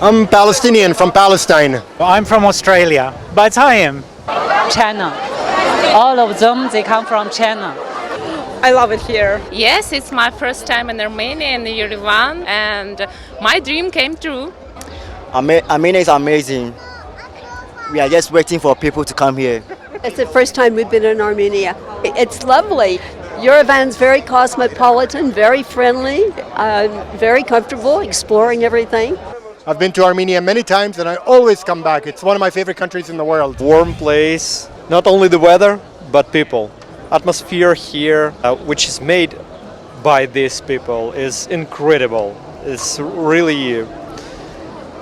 I'm Palestinian from Palestine. I'm from Australia, but I am. China. All of them, they come from China. I love it here. Yes, it's my first time in Armenia, in Yerevan, and my dream came true. Armenia is amazing. We are just waiting for people to come here. It's the first time we've been in Armenia. It's lovely. Yerevan's very cosmopolitan, very friendly, very comfortable, exploring everything. I've been to Armenia many times and I always come back. It's one of my favorite countries in the world. Warm place, not only the weather, but people. Atmosphere here, which is made by these people, is incredible. It's really,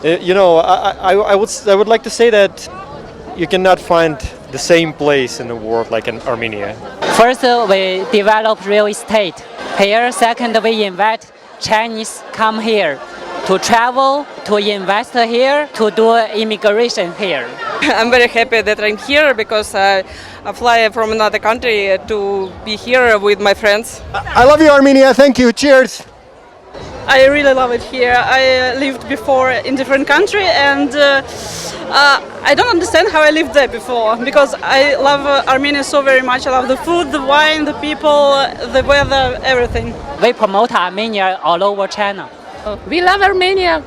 I would like to say that you cannot find the same place in the world like in Armenia. First, we develop real estate here. Second, we invite Chinese come here to travel, to invest here, to do immigration here. I'm very happy that I'm here because I fly from another country to be here with my friends. I love you, Armenia. Thank you. Cheers. I really love it here. I lived before in different country and I don't understand how I lived there before because I love Armenia so very much. I love the food, the wine, the people, the weather, everything. We promote Armenia all over China. We love Armenia.